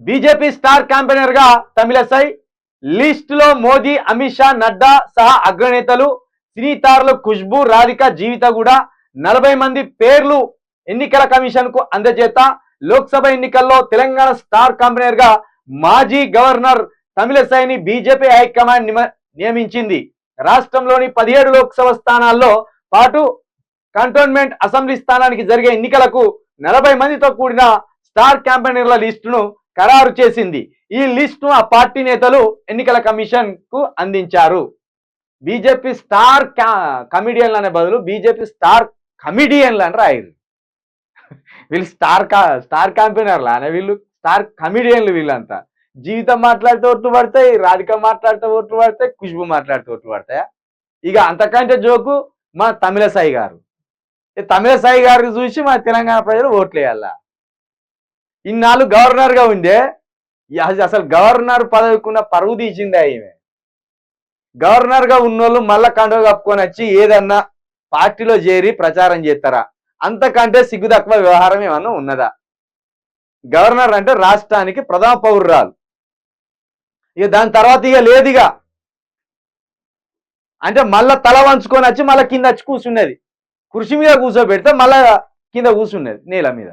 BJP star campaigner గా Tamilisai list లో మోదీ, అమిత్ షా, నడ్డా సహా అగ్రనేతలు, సినీ తారలు ఖుష్బూ, రాధిక, జీవిత కూడా 40 మంది పేర్లు ఎన్నికల కమిషన్ కు అందజేత లోక్సభ ఎన్నికల్లో తెలంగాణ స్టార్ క్యాంపెయినర్ గా మాజీ గవర్నర్ తమిళసైని బీజేపీ హైకమాండ్ నియమించింది. రాష్ట్రంలోని 17 లోక్సభ స్థానాల్లో పాటు కంటోన్మెంట్ అసెంబ్లీ స్థానానికి జరిగే ఎన్నికలకు 40 మందితో కూడిన స్టార్ క్యాంపెయినర్ల లిస్టును ఖరారు చేసింది. ఈ లిస్టును ఆ పార్టీ నేతలు ఎన్నికల కమిషన్ కు అందించారు. బీజేపీ స్టార్ కమిడియన్లు అనే బదులు బీజేపీ స్టార్ కమిడియన్లు అని రాయరు. వీళ్ళు స్టార్ క్యాంపెయినర్లు అనే వీళ్ళు స్టార్ కమిడియన్లు. వీళ్ళంతా జీవితం మాట్లాడితే ఓట్లు పడతాయి, రాధిక మాట్లాడితే ఓట్లు పడతాయి, ఖుష్బు మాట్లాడితే ఓట్లు పడతాయా? ఇక అంతకంటే జోకు మా తమిళసాయి గారు. తమిళసాయి గారికి చూసి మా తెలంగాణ ప్రజలు ఓట్లు వేయాలా? ఇన్నాళ్ళు గవర్నర్ గా ఉండే అసలు గవర్నర్ పదవికున్న పరువు తీసిందే ఈమె. గవర్నర్ గా ఉన్నోళ్ళు మళ్ళా కండువ కప్పుకొని వచ్చి ఏదన్నా పార్టీలో చేరి ప్రచారం చేస్తారా? అంతకంటే సిగ్గు తక్కువ వ్యవహారం ఏమన్నా ఉన్నదా? గవర్నర్ అంటే రాష్ట్రానికి ప్రథమ పౌరురాలు. ఇక దాని తర్వాత ఇక లేదుగా అంటే మళ్ళా తల వంచుకొని వచ్చి మళ్ళీ కింద వచ్చి కూర్చున్నది. కుర్చీ మీద కూర్చోబెడితే మళ్ళా కింద కూర్చున్నది నేల మీద.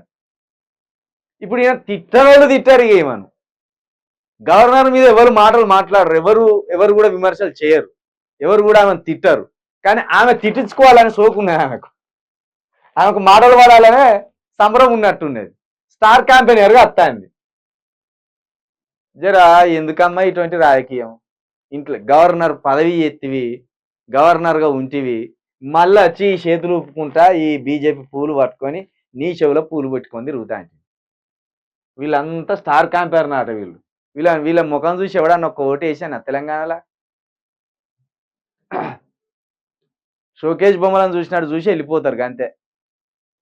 ఇప్పుడు ఈయన తిట్టనోళ్ళు తిట్టారు. ఇక ఏమను గవర్నర్ మీద ఎవరు మాటలు మాట్లాడరు, ఎవరు కూడా విమర్శలు చేయరు, ఎవరు కూడా ఆమెను తిట్టరు. కానీ ఆమె తిట్టించుకోవాలని సోకున్నది ఆమెకు మాటలు పడాలనే సంబరం ఉన్నట్టున్నది. స్టార్ క్యాంపెయినర్గా వస్తాంది. జరా ఎందుకమ్మా ఇటువంటి రాజకీయం? ఇంట్లో గవర్నర్ పదవి ఎత్తివి, గవర్నర్గా ఉంటివి, మళ్ళీ వచ్చి ఈ చేతులు ఊపుకుంటా ఈ బీజేపీ పూలు పట్టుకొని నీ చెవులో పూలు పెట్టుకొని తిరుగుతా అంటే వీళ్ళంతా స్టార్ క్యాంపెయినర్ నాట. వీళ్ళ ముఖం చూసి ఎవడన్నా ఒక్క ఓటు వేసాను తెలంగాణలో. షోకేజ్ బొమ్మలను చూసినట్టు చూసి వెళ్ళిపోతారు అంతే.